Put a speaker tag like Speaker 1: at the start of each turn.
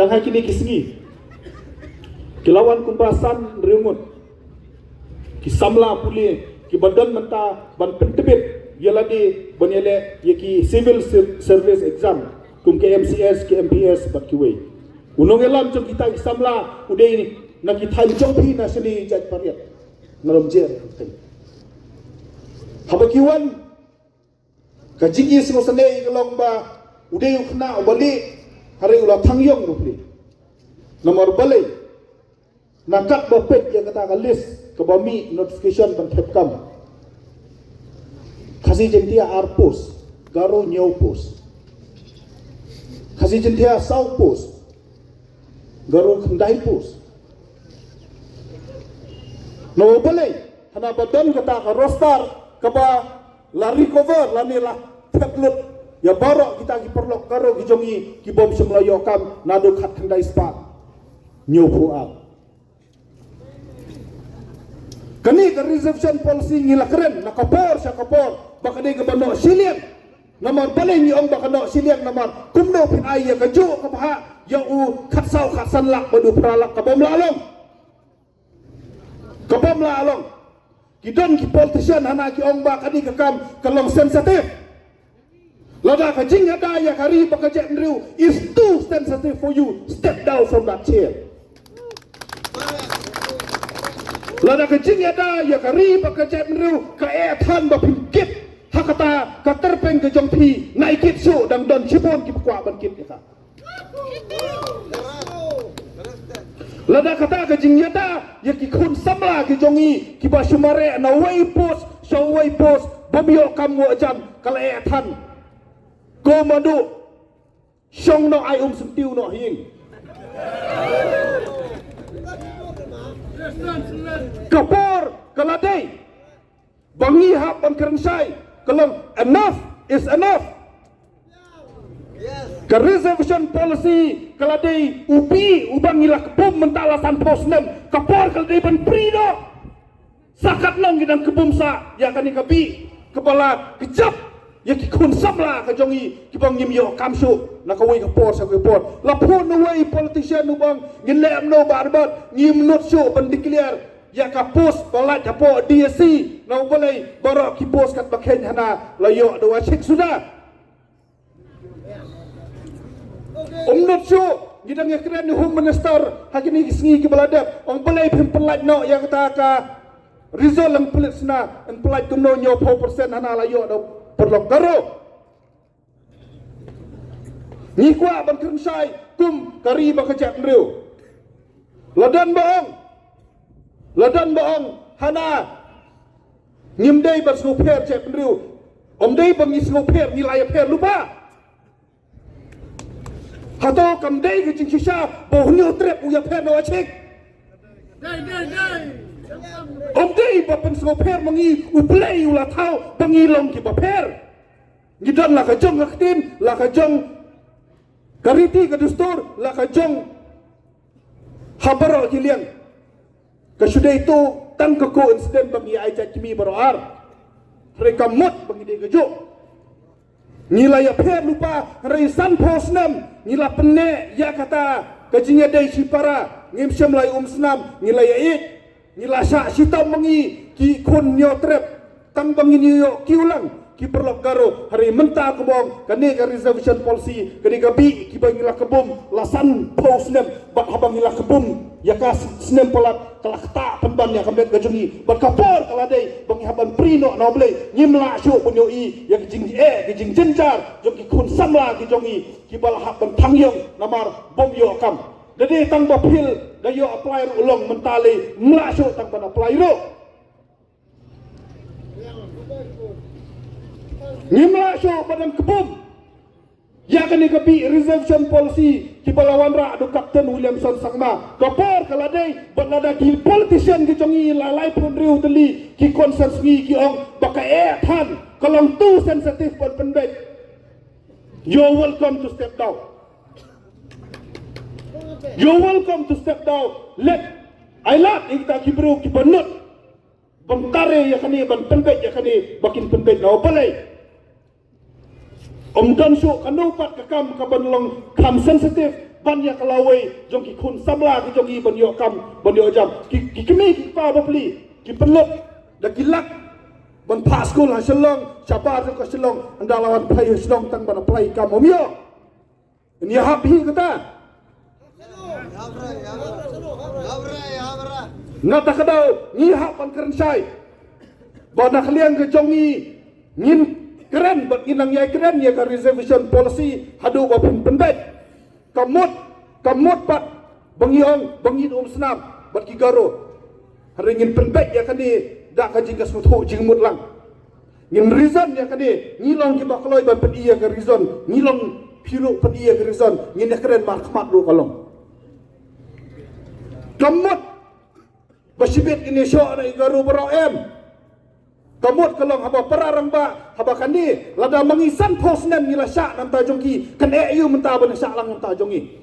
Speaker 1: dan hai kini kisingi kilawan kumbasan riungut kisamla puli ki badan menta ban pentebit yala di banyele yaki civil service exam kum KMCS KMPS bat kiwe unong elam jong kita kisamla ude ini na kita jong pi na sini jaj pariat ngalom jer habakiwan kajigi simo sane ikalong ba ude yukna obali hari ulah tangyong dupli nomor balik nakat bapet yang kata ka list ke bami notification ban thepkam khasi jentia arpos garo nyau pos khasi jentia sau pos garo khandai pos no balik hana badan kata ka roster kaba la recover la ni la theplut ya barok kita ki perlok karo ki jongi ki bom semlayo kam nado khat khandai spa nyopo ap kani ke reservation policy ngila keren nakapor sa kapor bakade ke bano silian nomor paling ni ong bakano silian nomor kumno pin ai ya kaju ka baha ya u khatsau khatsan lak badu pralak ka bom la along kidon ki politician hana ki ong bakadi ke kam kalong sensitif lada ka jing ada ya kari bakaje ndriu is too sensitive for you step down from that chair lada ka jing ada ya kari bakaje ndriu ka than ba phikit hakata ka terpeng ke jong phi naikit su dang don chibon ki kwa ban kit ka lada kata ka jing ada ya ki khun samla ki jongi ki ba shumare na way post show way post bomyo kam wo jam kala than go madu song no ai sentiu no hing kapor kaladai bangi hap ban kerensai kalau enough is enough ke reservation policy kaladai ubi ubang ila kebum mentalasan posnem kapor kaladai ban prido sakat nong gidang kebum sa ya kani kabi kepala kejap ya ki kun samla ka jongi ki bang ngim yo kamsu na ka wei ka por sa ka por la phun no wei politician no bang ngin lem no barbat ngim not show ban declare ya ka post balat ka po DSC na boleh barok ki post kat bakhen hana la yo do chek sudah not show gidang ya keren home minister hakini kisngi ki baladap ong boleh pempelat no ya kata ka result lang pelit sna en pelat kumno nyo 4% hana la yo do perlok garo ni kwa ban kerensai kum kari ba kejap ndriu ladan baong hana ngimdei ban sngoper jep ndriu omdei bang sngoper nilai per lupa hato kamdei ke jingkisha bo hunyo trep uya per no achik omdei ba ban sngoper mangi uplei ula thau bangi long ki ba per ngidon la ka jong aktin la ka jong kariti ka dustur la ka jong habaro kilian ka sudai tu tang ka ko insiden bangi aja kimi baroar mereka mut bangi de gajo nilai ya per lupa reisan posnam nila penne ya kata kajinya dai sipara ngim semlai snam nilai ya it nila sa sitam mangi ki kun nyo trep tang bangi nyo kiulang ki perlok garo hari menta kebong kani ka reservation policy kani ka bi ki bangila kebum lasan posnem bat habangila kebum ya ka snem pelat kelakta penban ya kambet gajungi bat kapor kaladai bangi haban prino no blei nyimla shu punyo i ya ki jing jenjar jong ki kun samla ki jongi ki bal haban tangyong namar bom yo kam dede tang bapil dayo apply ulong mentali mla shu tang ban apply ro ngimla syo badan kebum ya kani kapi reservation policy ki balawan ra do Captain Williamson sangma kapor kaladai balada ki politician ki chongi lalai pun riu teli ki consensus ki ong baka than kalong tu sensitive pon penbet you're welcome to step down let ailat ikta ki bro ki banut bangkare ya kani ban penbet ya kani bakin penbet na balai Om dan su kanu pat kakam kaban long kam sensitif banyak kalawai jong ki kun samla ki jong i banyo kam banyo jam ki kemi ki pa bapli ki penlop da ki lak ban pa school ha selong siapa tu ka selong anda lawan play selong tang ban play kam omyo ni hap hi kata ngata kadau ni hap ban keren sai ban khliang ke jong i ngin keren bat inang yai keren ya ka reservation policy hadu ba pendek kamut pat bangiong bangin senam bat ki garo haringin pendek ya kani dak ka jingkas muthu jingmut lang ngin reason ya kani ngilong ki bakloi ban pedi ya ka reason ngilong piru pedi ya ka reason ngin ya keren mar khmat do kalong kamut basibet ini syo na garo baro em kamut kalong haba pararang ba haba kani lada mangisan pos nem ngila syak nam ta jongki kan e yu menta ban syak lang ta jongi